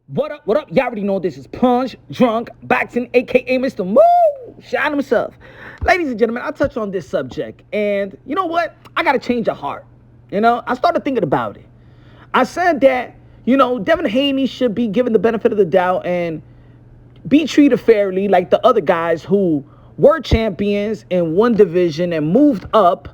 What up, what up? Y'all already know this is Punch Drunk Boxing, aka Mr. Moo, shine himself. Ladies and gentlemen, I touch on this subject, and you know what? I gotta change of heart. I started thinking about it. I said that, Devin Haney should be given the benefit of the doubt and be treated fairly like the other guys who were champions in one division and moved up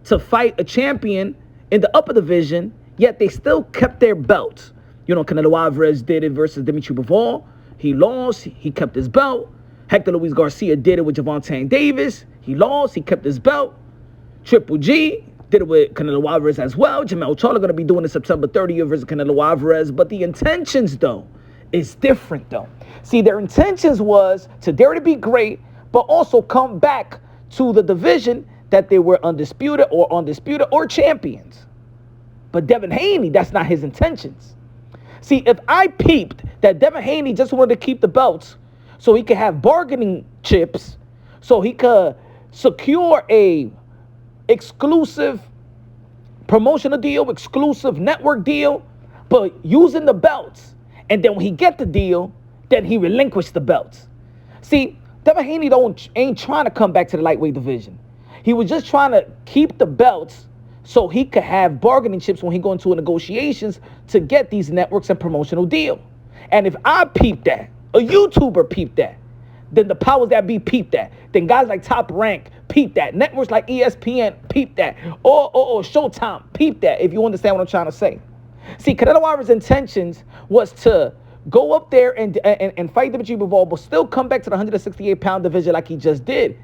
to fight a champion in the upper division, yet they still kept their belts. Canelo Alvarez did it versus Dimitri Bivol. He lost. He kept his belt. Hector Luis Garcia did it with Gervonta Davis. He lost. He kept his belt. Triple G did it with Canelo Alvarez as well. Jamel Charlo going to be doing it September 30th versus Canelo Alvarez. But the intentions, though, is different, though. See, their intentions was to dare to be great, but also come back to the division that they were undisputed or champions. But Devin Haney, that's not his intentions. See, if I peeped that Devin Haney just wanted to keep the belts so he could have bargaining chips, so he could secure a exclusive promotional deal, exclusive network deal, but using the belts, and then when he get the deal, then he relinquished the belts. See, Devin Haney ain't trying to come back to the lightweight division. He was just trying to keep the belts so he could have bargaining chips when he go into negotiations to get these networks and promotional deal. And if I peep that, a YouTuber peep that, then the powers that be peep that, then guys like Top Rank peep that, networks like ESPN peep that, or Showtime peep that, if you understand what I'm trying to say. See, Canelo Alvarez's intentions was to go up there and fight Dimitri Bivol, but still come back to the 168-pound division like he just did.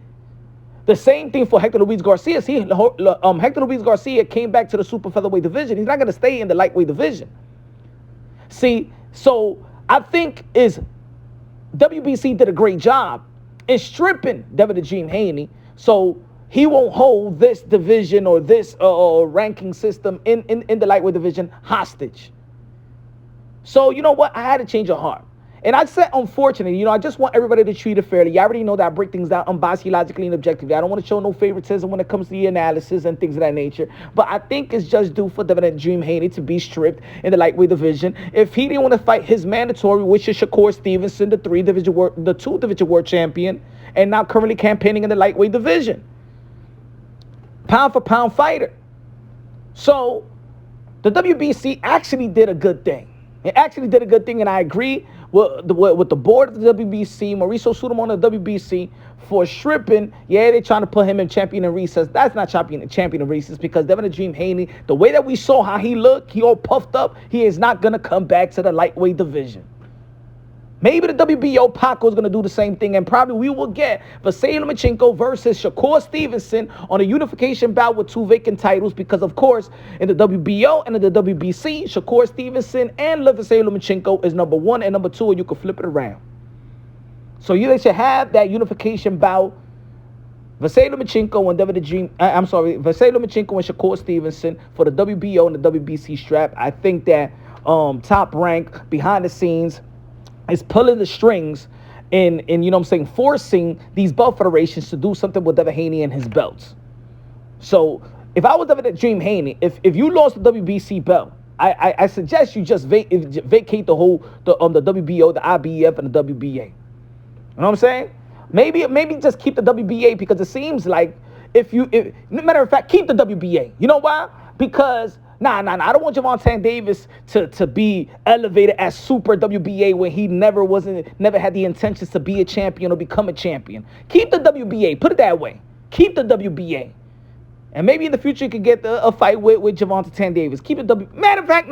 The same thing for Hector Luis Garcia. See, Hector Luis Garcia came back to the super featherweight division. He's not going to stay in the lightweight division. See, so I think WBC did a great job in stripping Devin "The Dream" Haney, so he won't hold this division or this ranking system in the lightweight division hostage. So you know what? I had to change of heart. And I said, unfortunately, I just want everybody to treat it fairly. You already know that I break things down unbiased, logically, and objectively. I don't want to show no favoritism when it comes to the analysis and things of that nature. But I think it's just due for Devin "The Dream" Haney to be stripped in the lightweight division. If he didn't want to fight his mandatory, which is Shakur Stevenson, the two-division world champion, and now currently campaigning in the lightweight division. Pound-for-pound fighter. So the WBC actually did a good thing. It actually did a good thing, and I agree with the board of the WBC, Mauricio Sudamon of the WBC, for stripping. Yeah, they're trying to put him in champion in recess. That's not champion in recess, because Devin "The Dream" Haney, the way that we saw how he looked, he all puffed up, he is not going to come back to the lightweight division. Maybe the WBO Paco is going to do the same thing, and probably we will get Vasily Lomachenko versus Shakur Stevenson on a unification bout with two vacant titles, because, of course, in the WBO and in the WBC, Shakur Stevenson and Vasily Lomachenko is number one and number two, and you can flip it around. So they should have that unification bout, Vasily Lomachenko and Vasily Lomachenko and Shakur Stevenson for the WBO and the WBC strap. I think that Top Rank, behind the scenes, is pulling the strings in forcing these belt federations to do something with Devin Haney and his belts. So if I was Devin "The Dream" Haney, if you lost the WBC belt, I suggest you just vacate the whole the WBO, the IBF, and the WBA. You know what I'm saying? Maybe just keep the WBA, because it seems like matter of fact, keep the WBA. You know why? Because Nah. I don't want Gervonta Davis to be elevated as super WBA when he never had the intentions to be a champion or become a champion. Keep the WBA. Put it that way. Keep the WBA. And maybe in the future you could get a fight with Gervonta Davis. Keep the Matter of fact,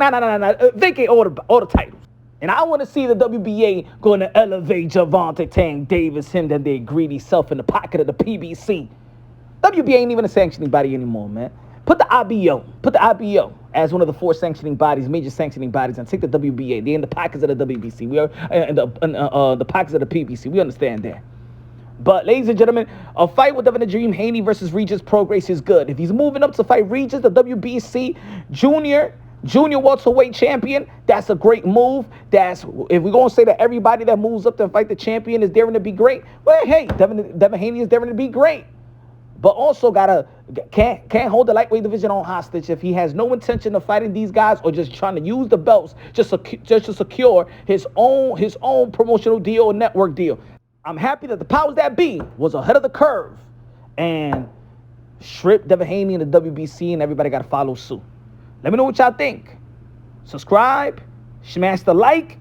vacate all the titles. And I want to see the WBA going to elevate Gervonta Davis, him that their greedy self in the pocket of the PBC. WBA ain't even a sanctioning body anymore, man. Put the IBO as one of the four sanctioning bodies, major sanctioning bodies, and take the WBA. They're in the pockets of the WBC. We are in the pockets of the PBC. We understand that. But, ladies and gentlemen, a fight with Devin "The Dream" Haney versus Regis Prograis is good. If he's moving up to fight Regis, the WBC junior welterweight champion, that's a great move. If we're going to say that everybody that moves up to fight the champion is daring to be great, well, hey, Devin Haney is daring to be great. but also can't hold the lightweight division on hostage if he has no intention of fighting these guys or just trying to use the belts just to secure his own promotional deal or network deal. I'm happy that the powers that be was ahead of the curve and stripped Devin Haney in the WBC, and everybody got to follow suit. Let me know what y'all think. Subscribe, smash the like,